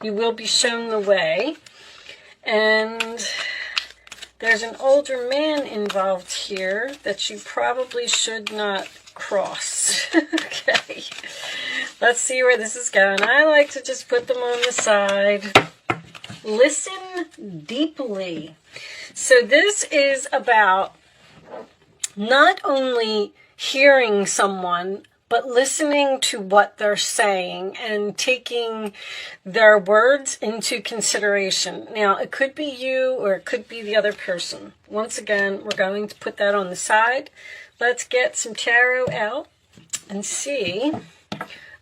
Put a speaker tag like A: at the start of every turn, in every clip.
A: You will be shown the way. And there's an older man involved here that you probably should not cross. Okay. Let's see where this is going. I like to just put them on the side. Listen deeply. So this is about not only hearing someone, but listening to what they're saying and taking their words into consideration. Now, it could be you or it could be the other person. Once again, we're going to put that on the side. Let's get some tarot out and see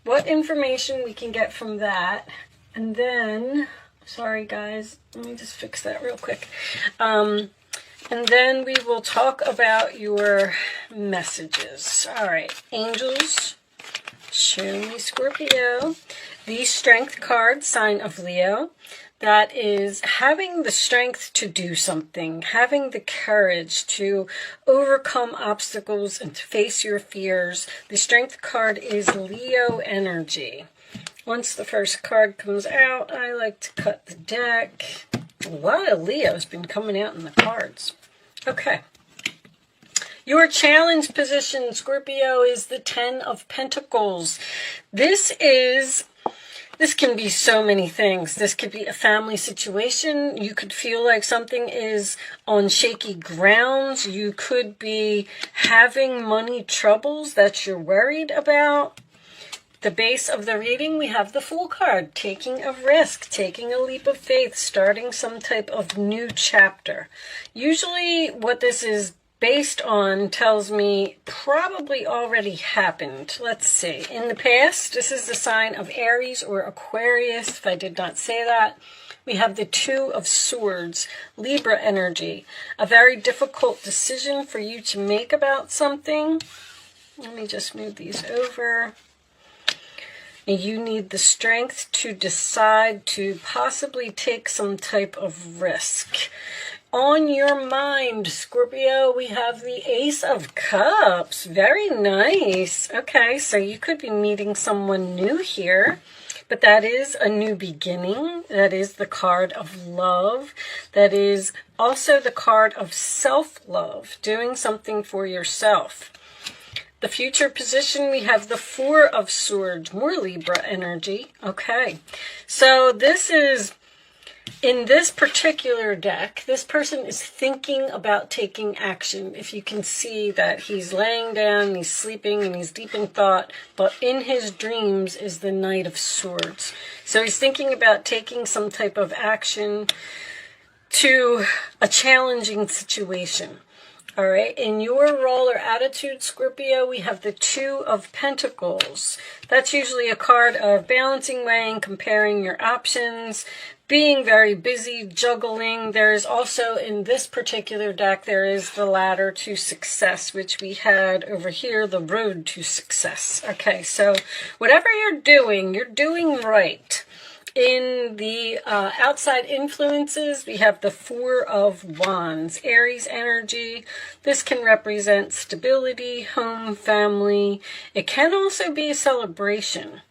A: what information we can get from that. And then, sorry guys, let me just fix that real quick. And then we will talk about your messages. All right, angels, show me Scorpio. The Strength card, sign of Leo. That is having the strength to do something, having the courage to overcome obstacles and to face your fears. The Strength card is Leo energy. Once the first card comes out, I like to cut the deck. A lot of Leo's been coming out in the cards. Okay. Your challenge position, Scorpio, is the 10 of Pentacles. This can be so many things. This could be a family situation. You could feel like something is on shaky grounds. You could be having money troubles that you're worried about. The base of the reading, we have the Fool card, taking a risk, taking a leap of faith, starting some type of new chapter. Usually what this is based on tells me probably already happened. Let's see. In the past, this is the sign of Aries or Aquarius, if I did not say that. We have the Two of Swords, Libra energy. A very difficult decision for you to make about something. Let me just move these over. You need the strength to decide to possibly take some type of risk. On your mind, Scorpio, we have the Ace of Cups. Very nice. Okay, so you could be meeting someone new here, but that is a new beginning. That is the card of love. That is also the card of self-love, doing something for yourself. The future position, we have the Four of Swords, more Libra energy. Okay, so this is, in this particular deck, this person is thinking about taking action. If you can see that he's laying down, he's sleeping, and he's deep in thought, but in his dreams is the Knight of Swords. So he's thinking about taking some type of action to a challenging situation. All right, in your role or attitude, Scorpio, we have the Two of Pentacles. That's usually a card of balancing, weighing, comparing your options, being very busy, juggling. There's also, in this particular deck, there is the Ladder to Success, which we had over here, the Road to Success. Okay, so whatever you're doing right. In the outside influences, we have the Four of Wands, Aries energy. This can represent stability, home, family. It can also be a celebration.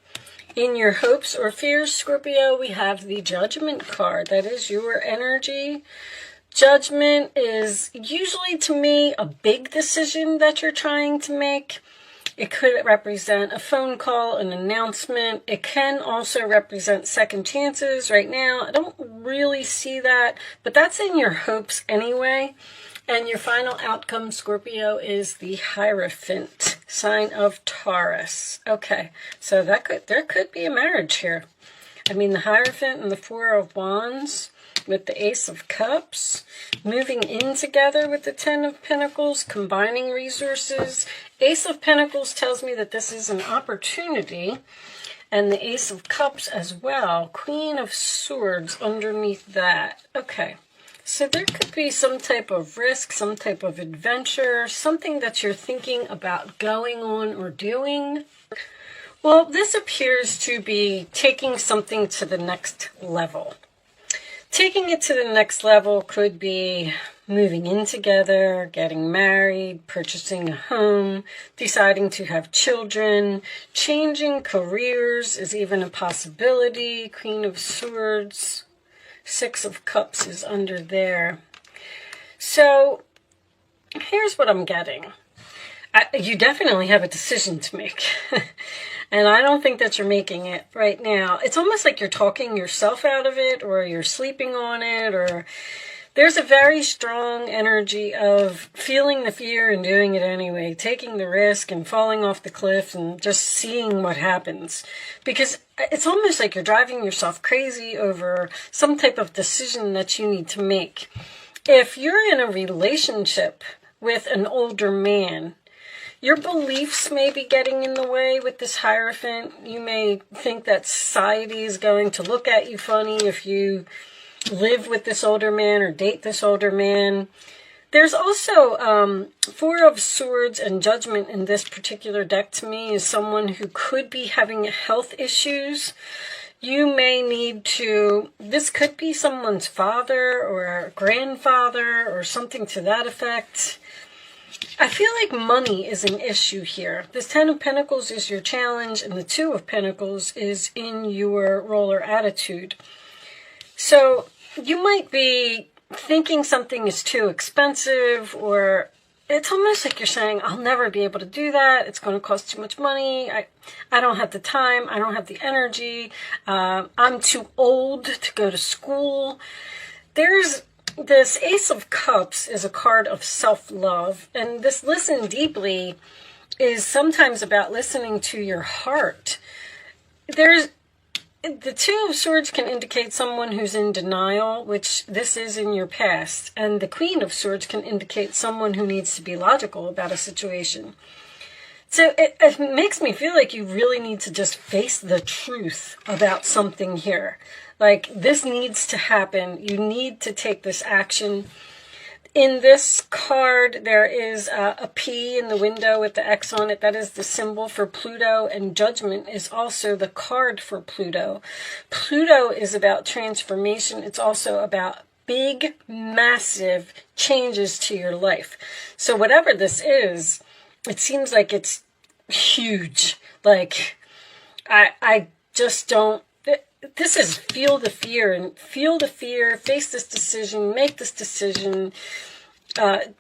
A: In your hopes or fears, Scorpio, we have the Judgment card. That is your energy. Judgment is usually, to me, a big decision that you're trying to make. It could represent a phone call, an announcement. It can also represent second chances. Right now, I don't really see that, but that's in your hopes anyway. And your final outcome, Scorpio, is the Hierophant, sign of Taurus. Okay, so there could be a marriage here. I mean, the Hierophant and the Four of Wands with the Ace of Cups, moving in together with the Ten of Pentacles, combining resources. Ace of Pentacles tells me that this is an opportunity, and the Ace of Cups as well. Queen of Swords underneath that. Okay, so there could be some type of risk, some type of adventure, something that you're thinking about going on or doing. Well, this appears to be taking something to the next level. Taking it to the next level could be moving in together, getting married, purchasing a home, deciding to have children, changing careers is even a possibility. Queen of Swords, Six of Cups is under there. So here's what I'm getting. You definitely have a decision to make. And I don't think that you're making it right now. It's almost like you're talking yourself out of it, or you're sleeping on it, or there's a very strong energy of feeling the fear and doing it anyway, taking the risk and falling off the cliff and just seeing what happens. Because it's almost like you're driving yourself crazy over some type of decision that you need to make. If you're in a relationship with an older man, your beliefs may be getting in the way with this Hierophant. You may think that society is going to look at you funny if you live with this older man or date this older man. There's also Four of Swords and Judgment in this particular deck to me is someone who could be having health issues. You may need to, this could be someone's father or grandfather or something to that effect. I feel like money is an issue here. This Ten of Pentacles is your challenge, and the Two of Pentacles is in your roller attitude. So you might be thinking something is too expensive, or it's almost like you're saying, I'll never be able to do that. It's going to cost too much money. I don't have the time. I don't have the energy. I'm too old to go to school. This Ace of Cups is a card of self-love, and this listen deeply is sometimes about listening to your heart. The Two of Swords can indicate someone who's in denial, which this is in your past, and the Queen of Swords can indicate someone who needs to be logical about a situation. So it makes me feel like you really need to just face the truth about something here. Like, this needs to happen. You need to take this action. In this card, there is a P in the window with the X on it. That is the symbol for Pluto, and Judgment is also the card for Pluto. Pluto is about transformation. It's also about big, massive changes to your life. So whatever this is, it seems like it's huge. Like, I just don't. This is feel the fear, and feel the fear, face this decision, make this decision.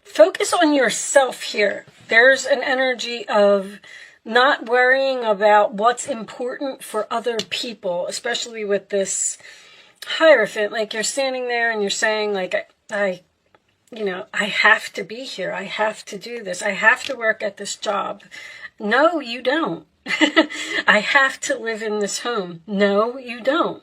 A: Focus on yourself here. There's an energy of not worrying about what's important for other people, especially with this Hierophant. Like, you're standing there and you're saying, like, I have to be here. I have to do this. I have to work at this job. No, you don't. I have to live in this home. No, you don't.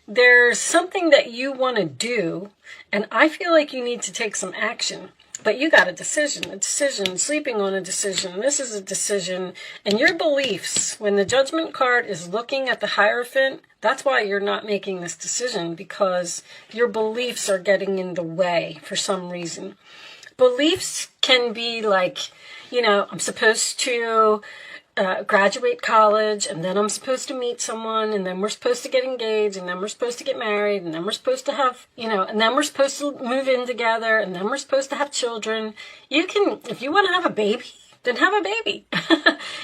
A: There's something that you want to do, and I feel like you need to take some action. But you got a decision, sleeping on a decision. This is a decision. And your beliefs, when the Judgment card is looking at the Hierophant, that's why you're not making this decision, because your beliefs are getting in the way for some reason. Beliefs can be like, I'm supposed to graduate college, and then I'm supposed to meet someone, and then we're supposed to get engaged, and then we're supposed to get married, and then we're supposed to have, and then we're supposed to move in together, and then we're supposed to have children. You can, if you want to have a baby, then have a baby.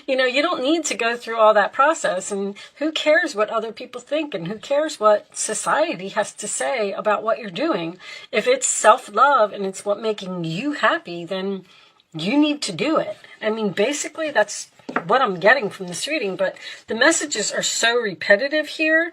A: You don't need to go through all that process, and who cares what other people think, and who cares what society has to say about what you're doing. If it's self-love and it's what making you happy, then you need to do it. I mean, basically that's what I'm getting from this reading, but the messages are so repetitive here.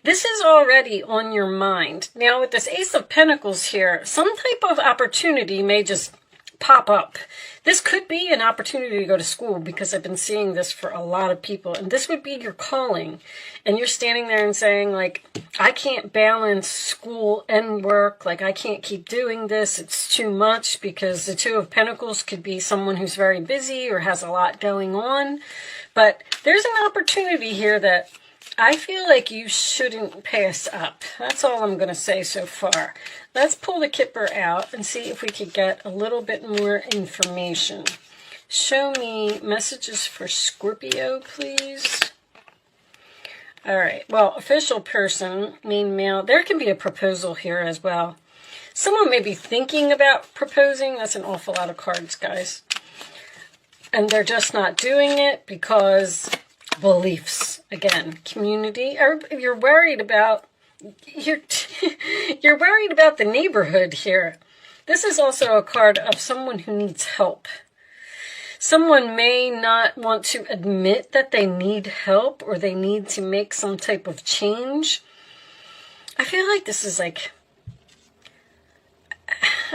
A: This is already on your mind. Now, with this Ace of Pentacles here, some type of opportunity may just pop up. This could be an opportunity to go to school, because I've been seeing this for a lot of people, and this would be your calling. And you're standing there and saying, like, I can't balance school and work. Like, I can't keep doing this. It's too much, because the Two of Pentacles could be someone who's very busy or has a lot going on. But there's an opportunity here that I feel like you shouldn't pass up. That's all I'm going to say so far. Let's pull the Kipper out and see if we could get a little bit more information. Show me messages for Scorpio, please. All right. Well, official person, main male. There can be a proposal here as well. Someone may be thinking about proposing. That's an awful lot of cards, guys. And they're just not doing it because beliefs. Again, community. You're worried about you're worried about the neighborhood here. This is also a card of someone who needs help. Someone may not want to admit that they need help or they need to make some type of change. I feel like this is like,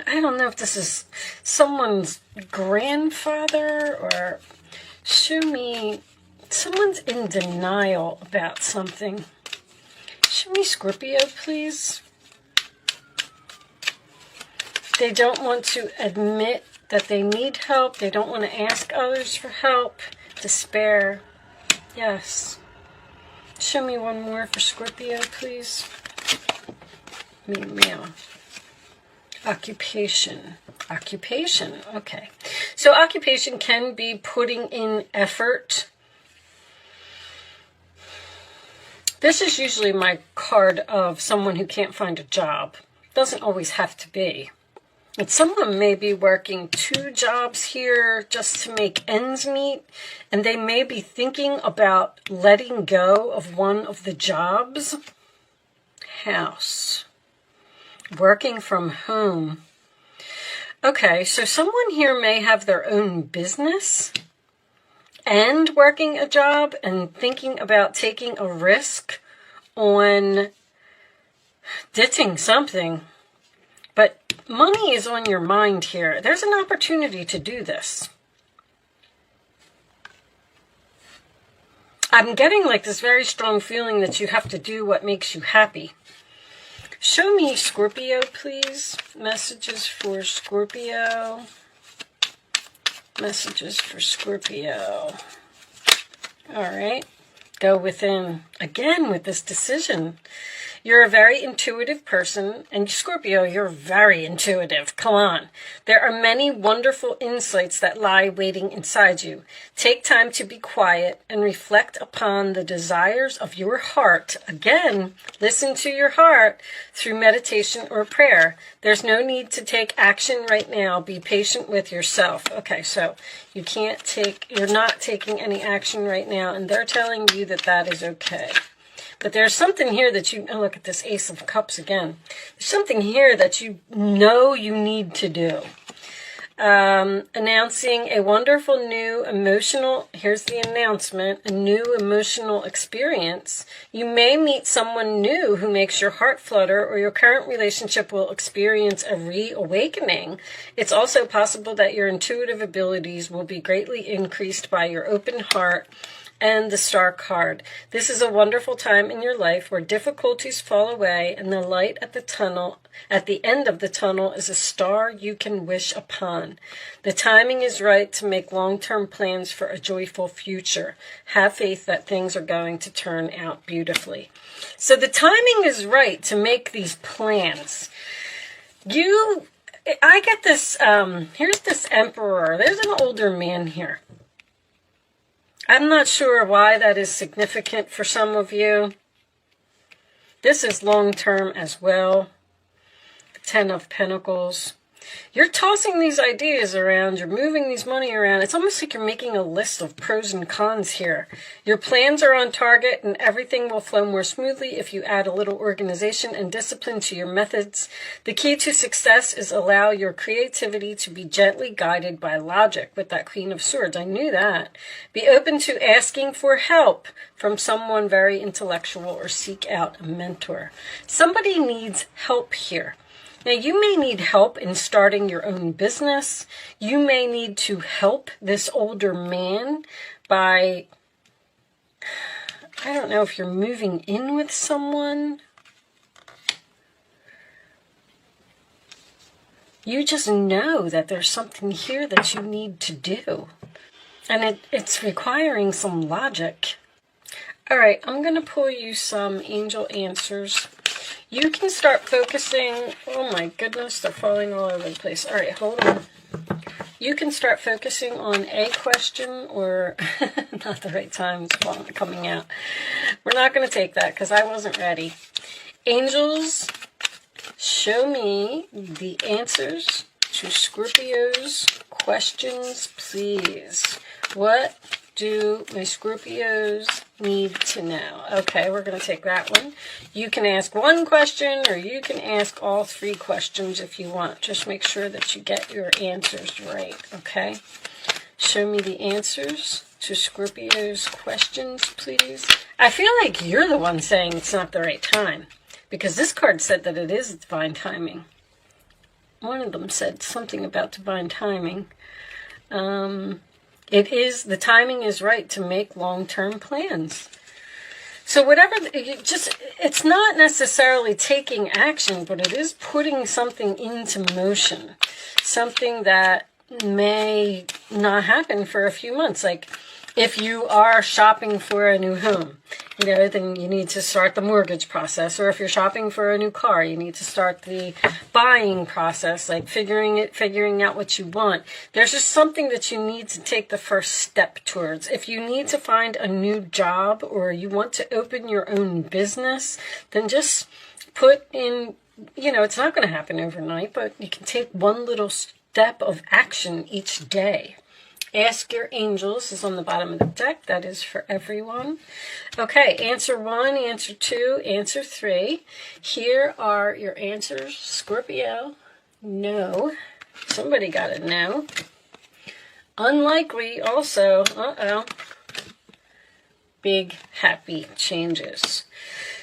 A: I don't know if this is someone's grandfather or show me, someone's in denial about something. Show me Scorpio, please. They don't want to admit that they need help. They don't want to ask others for help. Despair. Yes. Show me one more for Scorpio, please. Meow. Occupation. Occupation. Okay. So occupation can be putting in effort. This is usually my card of someone who can't find a job. Doesn't always have to be. And someone may be working 2 jobs here just to make ends meet, and they may be thinking about letting go of one of the jobs. House. Working from home. Okay, so someone here may have their own business and working a job and thinking about taking a risk on ditching something. But money is on your mind here. There's an opportunity to do this. I'm getting like this very strong feeling that you have to do what makes you happy. Show me Scorpio, please. Messages for Scorpio. Messages for Scorpio. All right. Go within. Again, with this decision. You're a very intuitive person, and Scorpio, you're very intuitive. Come on. There are many wonderful insights that lie waiting inside you. Take time to be quiet and reflect upon the desires of your heart. Again, listen to your heart through meditation or prayer. There's no need to take action right now. Be patient with yourself. Okay, so you're not taking any action right now, and they're telling you that that is okay. But there's something here that look at this Ace of Cups again. There's something here that you know you need to do. Announcing a wonderful new here's the announcement, a new emotional experience. You may meet someone new who makes your heart flutter, or your current relationship will experience a reawakening. It's also possible that your intuitive abilities will be greatly increased by your open heart and the Star card. This is a wonderful time in your life where difficulties fall away and the light at the end of the tunnel is a star you can wish upon. The timing is right to make long-term plans for a joyful future. Have faith that things are going to turn out beautifully. So the timing is right to make these plans. I get this, here's this Emperor. There's an older man here. I'm not sure why that is significant for some of you. This is long-term as well. The 10 of Pentacles. You're tossing these ideas around. You're moving these money around. It's almost like you're making a list of pros and cons here. Your plans are on target and everything will flow more smoothly if you add a little organization and discipline to your methods. The key to success is allow your creativity to be gently guided by logic with that Queen of Swords. I knew that. Be open to asking for help from someone very intellectual or seek out a mentor. Somebody needs help here. Now, you may need help in starting your own business. You may need to help this older man by, I don't know if you're moving in with someone. You just know that there's something here that you need to do. And it's requiring some logic. All right, I'm going to pull you some angel answers. You can start focusing. Oh my goodness, they're falling all over the place. All right, hold on. You can start focusing on a question or not the right time. It's coming out. We're not going to take that because I wasn't ready. Angels, Show me the answers to Scorpio's questions, please. What do my Scorpios need to know? Okay, we're going to take that one. You can ask one question or you can ask all 3 questions if you want. Just make sure that you get your answers right, okay? Show me the answers to Scorpio's questions, please. I feel like you're the one saying it's not the right time, because this card said that it is divine timing. One of them said something about divine timing. It is, the timing is right to make long-term plans. So whatever, it's not necessarily taking action, but it is putting something into motion. Something that may not happen for a few months. Like if you are shopping for a new home, then you need to start the mortgage process. Or if you're shopping for a new car, you need to start the buying process, like figuring out what you want. There's just something that you need to take the first step towards. If you need to find a new job or you want to open your own business, then just put in, it's not going to happen overnight, but you can take one little step of action each day. Ask your angels is on the bottom of the deck. That is for everyone. Okay, answer 1, answer 2, answer 3. Here are your answers. Scorpio, no. Somebody got a no. Unlikely also. Uh-oh. Big happy changes.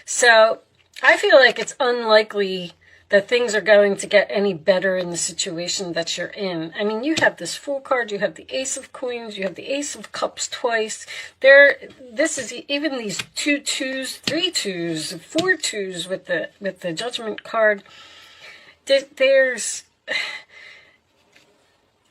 A: So I feel like it's unlikely that things are going to get any better in the situation that you're in. I mean, you have this Fool card, you have the Ace of Coins, you have the Ace of Cups twice. This is even these 2 2s, 3 2s, 4 2s with the Judgment card. There's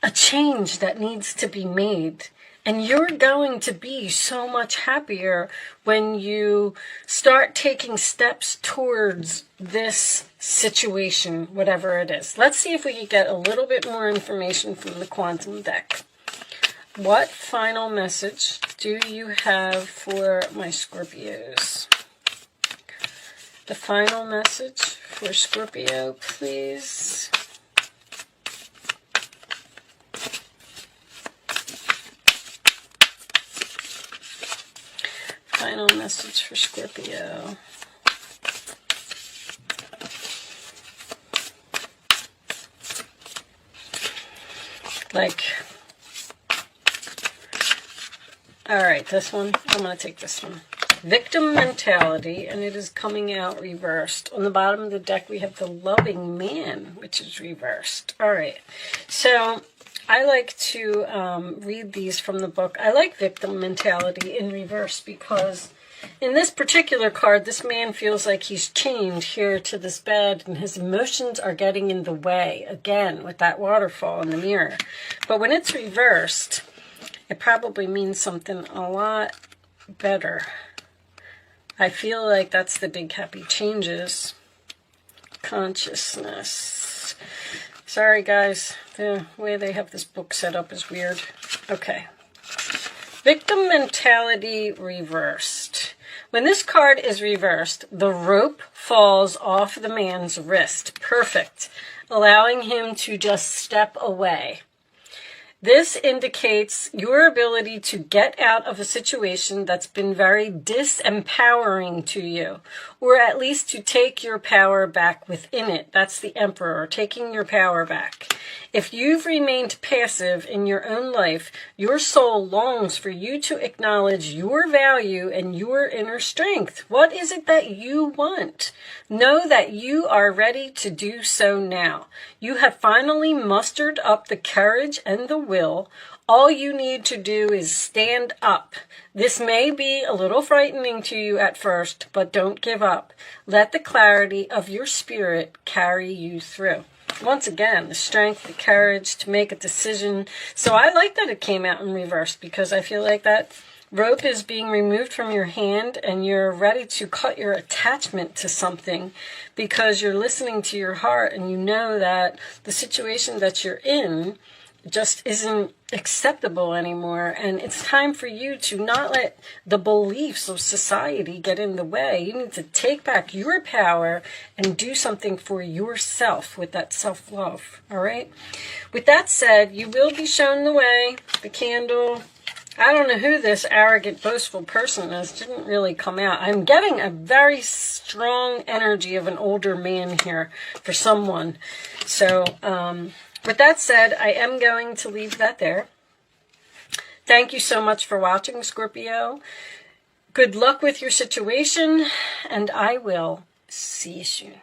A: a change that needs to be made. And you're going to be so much happier when you start taking steps towards this situation, whatever it is. Let's see if we can get a little bit more information from the Quantum deck. What final message do you have for my Scorpios? The final message for Scorpio, please. Final message for Scorpio. All right, this one, I'm going to take this one. Victim mentality, and it is coming out reversed. On the bottom of the deck, we have the Loving Man, which is reversed. All right, so I like to read these from the book. I like victim mentality in reverse because in this particular card, this man feels like he's chained here to this bed and his emotions are getting in the way, again, with that waterfall in the mirror. But when it's reversed, it probably means something a lot better. I feel like that's the big happy changes. Consciousness. Sorry, guys. The way they have this book set up is weird. Okay. Victim mentality reversed. When this card is reversed, the rope falls off the man's wrist. Perfect. Allowing him to just step away. This indicates your ability to get out of a situation that's been very disempowering to you, or at least to take your power back within it. That's the Emperor, taking your power back. If you've remained passive in your own life, your soul longs for you to acknowledge your value and your inner strength. What is it that you want? Know that you are ready to do so now. You have finally mustered up the courage and the will. All you need to do is stand up. This may be a little frightening to you at first, but don't give up. Let the clarity of your spirit carry you through. Once again, the strength, the courage to make a decision. So I like that it came out in reverse because I feel like that rope is being removed from your hand and you're ready to cut your attachment to something because you're listening to your heart and you know that the situation that you're in just isn't acceptable anymore, and it's time for you to not let the beliefs of society get in the way. You need to take back your power and do something for yourself with that self-love. All right, with that said, you will be shown the way. The candle, I don't know who this arrogant, boastful person is. Didn't really come out. I'm getting a very strong energy of an older man here for someone. So with that said, I am going to leave that there. Thank you so much for watching, Scorpio. Good luck with your situation, and I will see you soon.